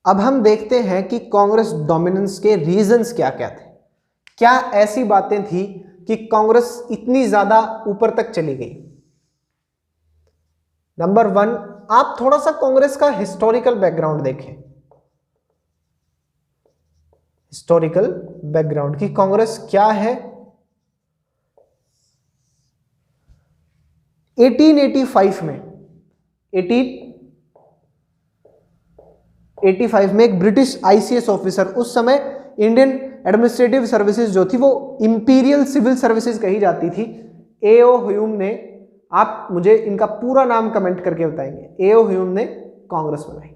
अब हम देखते हैं कि कांग्रेस डोमिनेंस के रीजंस क्या क्या थे। क्या ऐसी बातें थी कि कांग्रेस इतनी ज्यादा ऊपर तक चली गई। नंबर 1, आप थोड़ा सा कांग्रेस का हिस्टोरिकल बैकग्राउंड देखें। हिस्टोरिकल बैकग्राउंड की कांग्रेस क्या है। 1885 में 1885 में एक ब्रिटिश आईसीएस ऑफिसर, उस समय इंडियन एडमिनिस्ट्रेटिव सर्विसेज जो थी वो इंपीरियल सिविल सर्विसेज कही जाती थी, एओ ह्यूम ने, आप मुझे इनका पूरा नाम कमेंट करके बताएंगे, एओ ह्यूम ने कांग्रेस बनाई।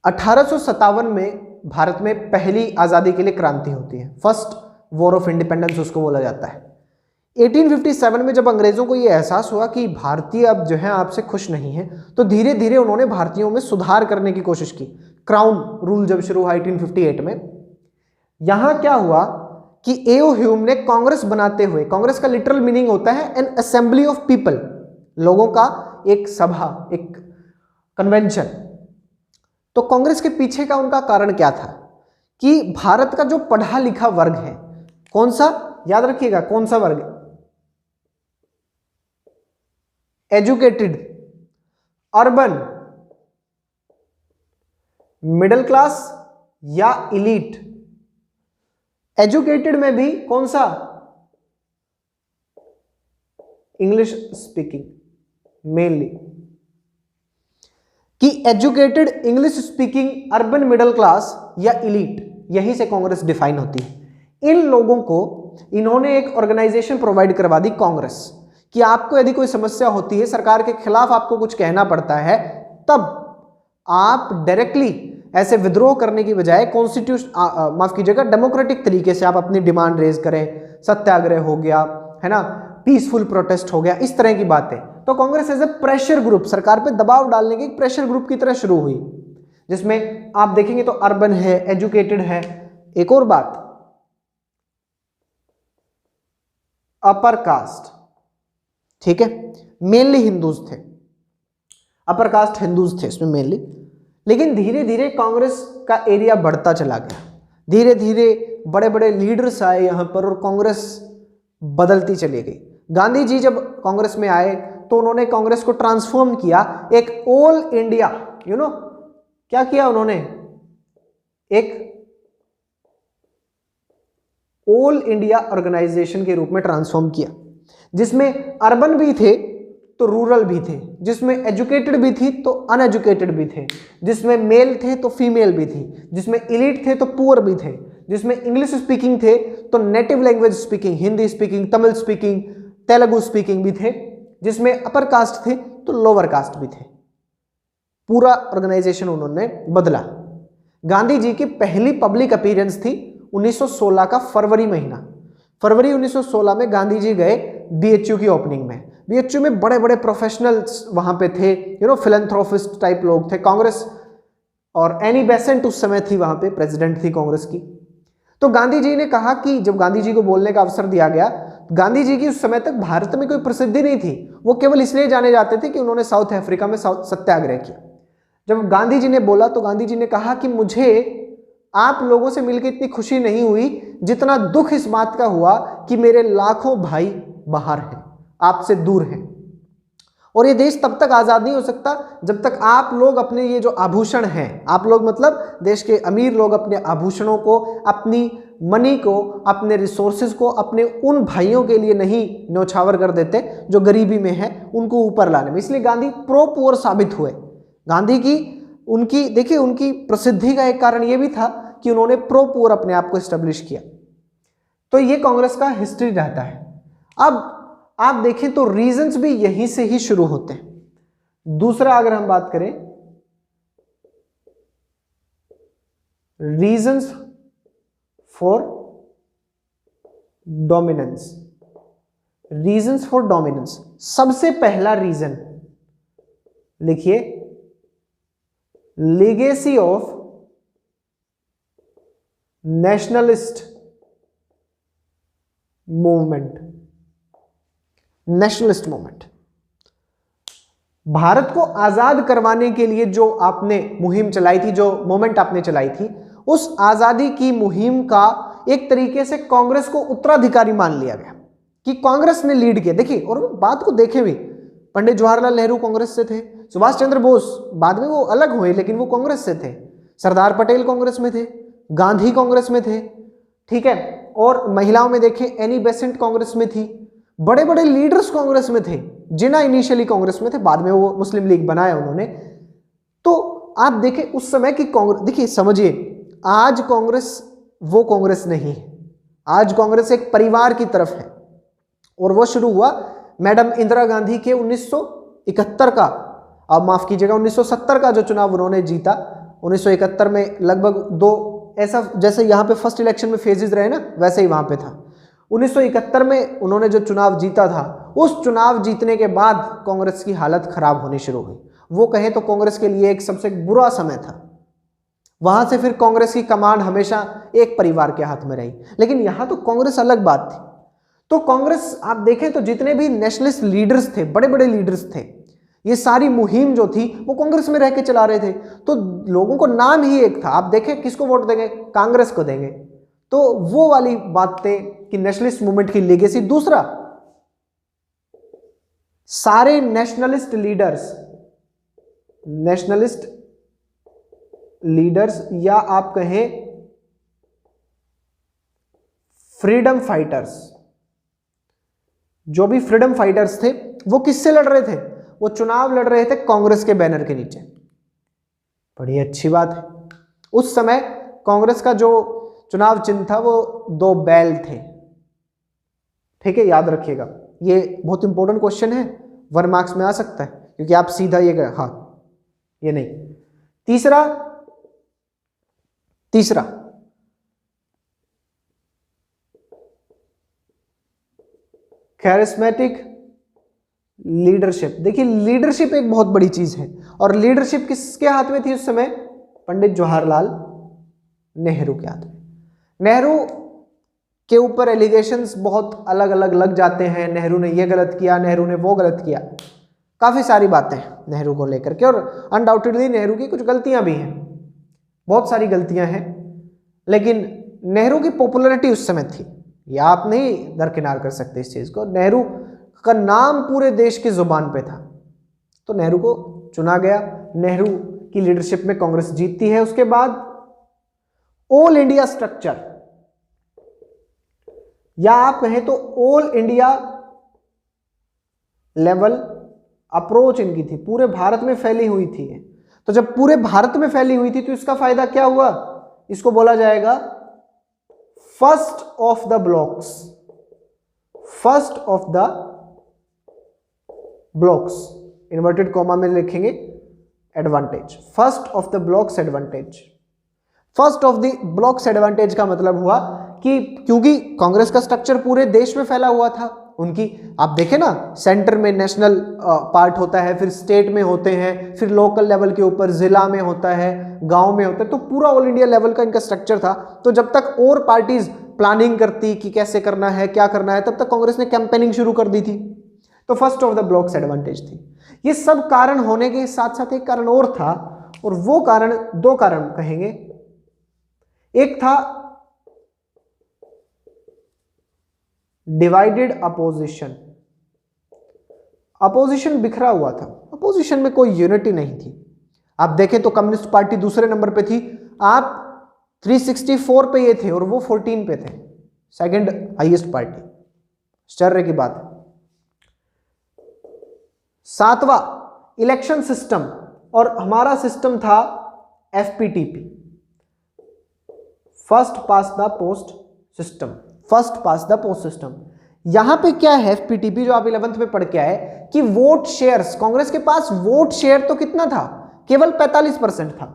1857 में भारत में पहली आजादी के लिए क्रांति होती है, फर्स्ट वॉर ऑफ इंडिपेंडेंस उसको बोला जाता है। 1857 में जब अंग्रेजों को यह एहसास हुआ कि भारतीय अब जो है आपसे खुश नहीं है, तो धीरे धीरे उन्होंने भारतीयों में सुधार करने की कोशिश की। क्राउन रूल जब शुरू हुआ 1858 में, यहां क्या हुआ कि एओ ह्यूम ने कांग्रेस बनाते हुए, कांग्रेस का लिटरल मीनिंग होता है एन असेंबली ऑफ पीपल, लोगों का एक सभा, एक कन्वेंशन। तो कांग्रेस के पीछे का उनका कारण क्या था कि भारत का जो पढ़ा लिखा वर्ग है, कौन सा, याद रखिएगा कौन सा वर्ग, एजुकेटेड, अर्बन, मिडिल क्लास या इलीट। एजुकेटेड में भी कौन सा, इंग्लिश स्पीकिंग मेनली, कि educated, English speaking, urban, middle class या इलीट, यहीं से कांग्रेस डिफाइन होती है। इन लोगों को इन्होंने एक ऑर्गेनाइजेशन प्रोवाइड करवा दी कांग्रेस, कि आपको यदि कोई समस्या होती है, सरकार के खिलाफ आपको कुछ कहना पड़ता है, तब आप डायरेक्टली ऐसे विद्रोह करने की बजाय कॉन्स्टिट्यूशन, माफ कीजिएगा, डेमोक्रेटिक तरीके से आप अपनी डिमांड रेज करें, सत्याग्रह हो गया है ना, पीसफुल प्रोटेस्ट हो गया, इस तरह की बातें। तो Congress as a pressure group, सरकार पे दबाव डालने की प्रेशर ग्रुप की तरह शुरू हुई, जिसमें आप देखेंगे तो अर्बन है, एजुकेटेड है। एक और बात, अपर कास्ट, ठीक है, मेनली हिंदूज थे, अपर कास्ट हिंदूज थे इसमें मेनली। लेकिन धीरे धीरे कांग्रेस का एरिया बढ़ता चला गया, धीरे धीरे बड़े बड़े लीडर्स आए यहां पर और कांग्रेस बदलती चली गई। गांधी जी जब कांग्रेस में आए तो उन्होंने कांग्रेस को ट्रांसफॉर्म किया, एक ऑल इंडिया, क्या किया उन्होंने, एक ऑल इंडिया ऑर्गेनाइजेशन के रूप में ट्रांसफॉर्म किया, जिसमें अर्बन भी थे तो रूरल भी थे, जिसमें एजुकेटेड भी थी तो अनएजुकेटेड भी थे, जिसमें मेल थे तो फीमेल भी थी, जिसमें इलीट थे तो पुअर भी थे, जिसमें इंग्लिश स्पीकिंग थे तो native language speaking, Hindi speaking, Tamil speaking, Telugu speaking भी थे, जिसमें अपर कास्ट थे तो लोअर कास्ट भी थे। पूरा ऑर्गेनाइजेशन उन्होंने बदला। गांधी जी की पहली पब्लिक अपीयरेंस थी 1916 का फरवरी महीना, फरवरी 1916 में गांधी जी गए बीएचयू की ओपनिंग में। बीएचयू में बड़े बड़े प्रोफेशनल्स वहां पे थे, फिलैंथ्रोपिस्ट टाइप लोग थे। कांग्रेस और एनी बेसेंट उस समय थी वहां पे, प्रेसिडेंट थी कांग्रेस की। तो गांधी जी ने कहा कि जब गांधी जी को बोलने का अवसर दिया गया, गांधी जी की उस समय तक भारत में कोई प्रसिद्धि नहीं थी, वो केवल इसलिए जाने जाते थे कि उन्होंने साउथ अफ्रीका में सत्याग्रह किया। जब गांधी जी ने बोला तो गांधी जी ने कहा कि मुझे आप लोगों से मिलकर इतनी खुशी नहीं हुई जितना दुख इस बात का हुआ कि मेरे लाखों भाई बाहर हैं, आपसे दूर हैं, और ये देश तब तक आजाद नहीं हो सकता जब तक आप लोग अपने ये जो आभूषण हैं, आप लोग मतलब देश के अमीर लोग अपने आभूषणों को, अपनी मनी को, अपने रिसोर्सेज को अपने उन भाइयों के लिए नहीं न्यौछावर कर देते जो गरीबी में है, उनको ऊपर लाने में। इसलिए गांधी प्रो पुअर साबित हुए। गांधी की उनकी देखिए, उनकी प्रसिद्धि का एक कारण यह भी था कि उन्होंने प्रो पुअर अपने आप को एस्टेब्लिश किया। तो ये कांग्रेस का हिस्ट्री रहता है। अब आप देखें तो रीजंस भी यहीं से ही शुरू होते हैं। दूसरा अगर हम बात करें, reasons for dominance, reasons for dominance, सबसे पहला रीजन लिखिए, legacy of nationalist movement, nationalist movement. Bharat को आजाद करवाने के लिए जो आपने मुहिम चलाई थी, जो मूवमेंट आपने चलाई थी, उस आजादी की मुहिम का एक तरीके से कांग्रेस को उत्तराधिकारी मान लिया गया कि कांग्रेस ने लीड किया। देखिए, और बात को देखें भी, पंडित जवाहरलाल नेहरू कांग्रेस से थे, सुभाष चंद्र बोस बाद में वो अलग हुए लेकिन वो कांग्रेस से थे, सरदार पटेल कांग्रेस में थे, गांधी कांग्रेस में थे, ठीक है, और महिलाओं में देखें एनी बेसेंट कांग्रेस में थी, बड़े बड़े लीडर्स कांग्रेस में थे। जिन्ना इनिशियली कांग्रेस में थे, बाद में वो मुस्लिम लीग बनाया उन्होंने। तो आप देखें उस समय की कांग्रेस, देखिए समझिए, आज कांग्रेस वो कांग्रेस नहीं है, आज कांग्रेस एक परिवार की तरफ है। और वो शुरू हुआ मैडम इंदिरा गांधी के 1971 का, अब माफ कीजिएगा 1970 का जो चुनाव उन्होंने जीता, 1971 में लगभग दो, ऐसा जैसे यहाँ पे फर्स्ट इलेक्शन में फेजेस रहे ना, वैसे ही वहां पे था। 1971 में उन्होंने जो चुनाव जीता था, उस चुनाव जीतने के बाद कांग्रेस की हालत खराब होनी शुरू हुई। वो कहें तो कांग्रेस के लिए एक सबसे बुरा समय था। वहां से फिर कांग्रेस की कमान हमेशा एक परिवार के हाथ में रही, लेकिन यहां तो कांग्रेस अलग बात थी। तो कांग्रेस आप देखें तो जितने भी नेशनलिस्ट लीडर्स थे, बड़े बड़े लीडर्स थे, ये सारी मुहिम जो थी वो कांग्रेस में रह के चला रहे थे। तो लोगों को नाम ही एक था, आप देखें किसको वोट देंगे, कांग्रेस को देंगे। तो वो वाली बातें कि नेशनलिस्ट मूवमेंट की लेगेसी। दूसरा, सारे नेशनलिस्ट लीडर्स या आप कहें फ्रीडम फाइटर्स, जो भी फ्रीडम फाइटर्स थे वो किससे लड़ रहे थे, वो चुनाव लड़ रहे थे कांग्रेस के बैनर के नीचे। बड़ी अच्छी बात है। उस समय कांग्रेस का जो चुनाव चिन्ह था वो 2 बैल थे, ठीक है, याद रखिएगा। ये बहुत इंपॉर्टेंट क्वेश्चन है, 1 मार्क्स में आ सकता है, क्योंकि आप सीधा ये गए, हाँ ये नहीं। तीसरा कैरिस्मेटिक लीडरशिप। देखिए, लीडरशिप एक बहुत बड़ी चीज है, और लीडरशिप किसके हाथ में थी उस समय, पंडित जवाहरलाल नेहरू के हाथ में। नेहरू के ऊपर एलिगेशंस बहुत अलग अलग लग जाते हैं, नेहरू ने ये गलत किया, नेहरू ने वो गलत किया, काफी सारी बातें नेहरू को लेकर के, और अनडाउटेडली नेहरू की कुछ गलतियां भी हैं, बहुत सारी गलतियां हैं, लेकिन नेहरू की पॉपुलैरिटी उस समय थी, ये आप नहीं दरकिनार कर सकते इस चीज को। नेहरू का नाम पूरे देश की जुबान पे था, तो नेहरू को चुना गया। नेहरू की लीडरशिप में कांग्रेस जीतती है। उसके बाद ऑल इंडिया स्ट्रक्चर, या आप कहें तो ऑल इंडिया लेवल अप्रोच इनकी थी, पूरे भारत में फैली हुई थी। तो जब पूरे भारत में फैली हुई थी तो इसका फायदा क्या हुआ, इसको बोला जाएगा first of the blocks. First of the blocks, inverted comma में लिखेंगे advantage, first of the blocks advantage. First of the blocks advantage का मतलब हुआ कि क्योंकि कांग्रेस का स्ट्रक्चर पूरे देश में फैला हुआ था, उनकी आप देखें ना, सेंटर में नेशनल पार्ट होता है, फिर स्टेट में होते हैं, फिर लोकल लेवल के ऊपर जिला में होता है, गांव में होता है, तो पूरा ऑल इंडिया लेवल का इनका स्ट्रक्चर था। तो जब तक और पार्टीज प्लानिंग करती कि कैसे करना है, क्या करना है, तब तक कांग्रेस ने कैंपेनिंग शुरू कर दी थी। तो first of the blocks advantage थी। ये सब कारण होने के साथ साथ एक कारण और था, और वो कारण, 2 कारण कहेंगे। एक था डिवाइडेड अपोजिशन। अपोजिशन बिखरा हुआ था, अपोजिशन में कोई यूनिटी नहीं थी। आप देखें तो कम्युनिस्ट पार्टी दूसरे नंबर पे थी, आप 364 पे ये थे और वो 14 पे थे, सेकंड हाईएस्ट पार्टी। आश्चर्य की बात है। 7वां इलेक्शन सिस्टम, और हमारा सिस्टम था FPTP, first pass the post system. First pass the post system, यहां पे क्या है FPTP, जो आप 11th में पढ़ के आए कि वोट शेयर्स, कांग्रेस के पास वोट शेयर तो कितना था, केवल 45% था।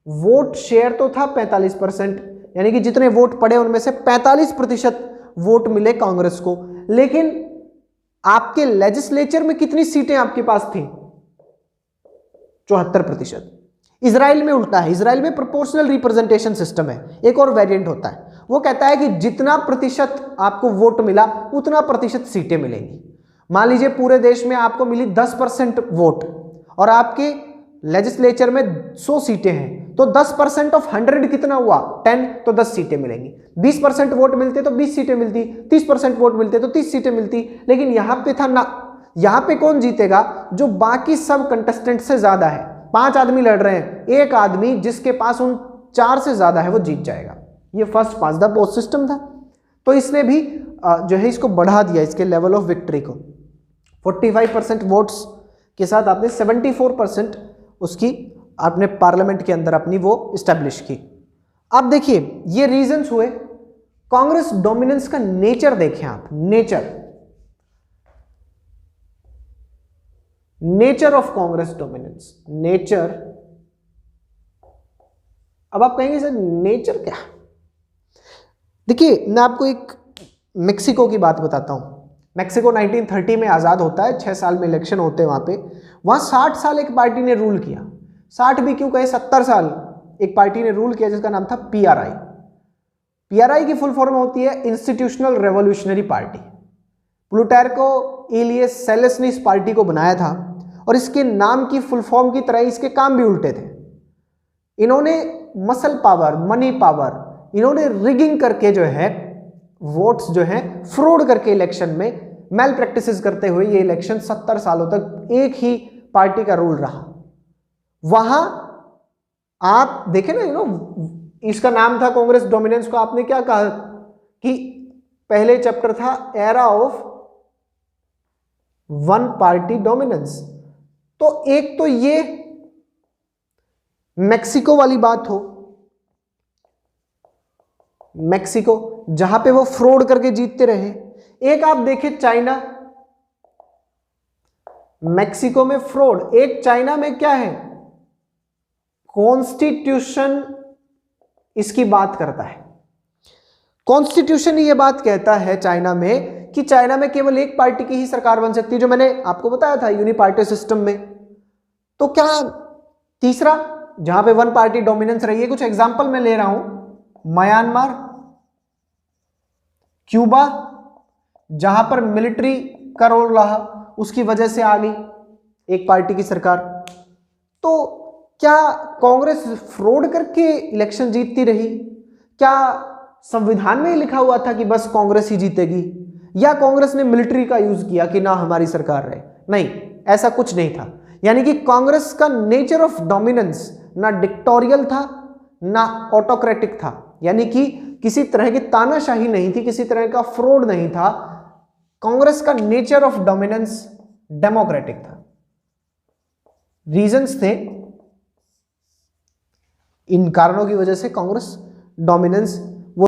वोट शेयर तो था 45%, यानी कि जितने वोट पड़े उनमें से 45% वोट मिले कांग्रेस को। लेकिन आपके लेजिस्लेचर में कितनी सीटें आपके पास थी, 74%। इजराइल में उल्टा है, इजराइल में प्रोपोर्शनल रिप्रेजेंटेशन सिस्टम है, एक और वेरिएंट होता है, वो कहता है कि जितना प्रतिशत आपको वोट मिला उतना प्रतिशत सीटें मिलेंगी। मान लीजिए पूरे देश में आपको मिली 10% वोट, और आपके लेजिस्लेचर में 100 सीटें हैं तो 10% ऑफ 100 कितना हुआ 10, तो 10 सीटें मिलेंगी। 20% वोट मिलते तो 20 सीटें मिलती, 30% वोट मिलते तो 30 सीटें मिलती। लेकिन यहां पे था ना, यहां पे कौन जीतेगा, जो बाकी सब कंटेस्टेंट से ज्यादा है। 5 आदमी लड़ रहे हैं, एक आदमी जिसके पास उन 4 से ज्यादा है वो जीत जाएगा। ये first pass the post system था। तो इसने भी जो है इसको बढ़ा दिया, इसके लेवल ऑफ विक्ट्री को। 45% वोट्स के साथ आपने 74% उसकी आपने पार्लियामेंट के अंदर अपनी वो स्टैब्लिश की। अब देखिए ये रीजंस हुए। कांग्रेस डोमिनेंस का नेचर देखें आप, nature of Congress dominance, nature. अब आप कहेंगे सर नेचर क्या? देखिए मैं आपको एक मेक्सिको की बात बताता हूं। मेक्सिको 1930 में आज़ाद होता है, 6 साल में इलेक्शन होते हैं वहाँ पे। वहाँ 60 साल एक पार्टी ने रूल किया, 60 भी क्यों कहे, 70 साल एक पार्टी ने रूल किया जिसका नाम था PRI। PRI की फुल फॉर्म होती है इंस्टीट्यूशनल रेवोल्यूशनरी पार्टी। प्लूटार्को इलियस सेलेस ने इस पार्टी को बनाया था और इसके नाम की फुल फॉर्म की तरह इसके काम भी उल्टे थे। इन्होंने मसल पावर, मनी पावर, इन्होंने रिगिंग करके जो है वोट्स जो है फ्रॉड करके इलेक्शन में मैल प्रैक्टिसेस करते हुए ये इलेक्शन 70 सालों तक एक ही पार्टी का रूल रहा। वहां आप देखें ना, इसका नाम था कांग्रेस डोमिनेंस को आपने क्या कहा कि पहले चैप्टर था era of one party dominance. तो एक तो ये मेक्सिको वाली बात हो, मेक्सिको जहां पे वो फ्रॉड करके जीतते रहे। एक आप देखें चाइना, मेक्सिको में फ्रॉड, एक चाइना में क्या है, कॉन्स्टिट्यूशन इसकी बात करता है। कॉन्स्टिट्यूशन ये बात कहता है चाइना में कि चाइना में केवल एक पार्टी की ही सरकार बन सकती है, जो मैंने आपको बताया था यूनिपार्टी सिस्टम में। तो क्या तीसरा जहां पे वन पार्टी डोमिनेंस रही है, कुछ एग्जांपल मैं ले रहा हूं, म्यांमार, क्यूबा, जहां पर मिलिट्री का रोल रहा, उसकी वजह से आ गई एक पार्टी की सरकार। तो क्या कांग्रेस फ्रॉड करके इलेक्शन जीतती रही? क्या संविधान में ही लिखा हुआ था कि बस कांग्रेस ही जीतेगी, या कांग्रेस ने मिलिट्री का यूज किया कि ना हमारी सरकार रहे? नहीं, ऐसा कुछ नहीं था। यानी कि कांग्रेस का नेचर ऑफ डोमिनेंस ना डिक्टोरियल था ना ऑटोक्रेटिक था, यानी कि किसी तरह की तानाशाही नहीं थी, किसी तरह का फ्रॉड नहीं था। कांग्रेस का नेचर ऑफ डोमिनेंस डेमोक्रेटिक था। रीजंस थे, इन कारणों की वजह से कांग्रेस डोमिनेंस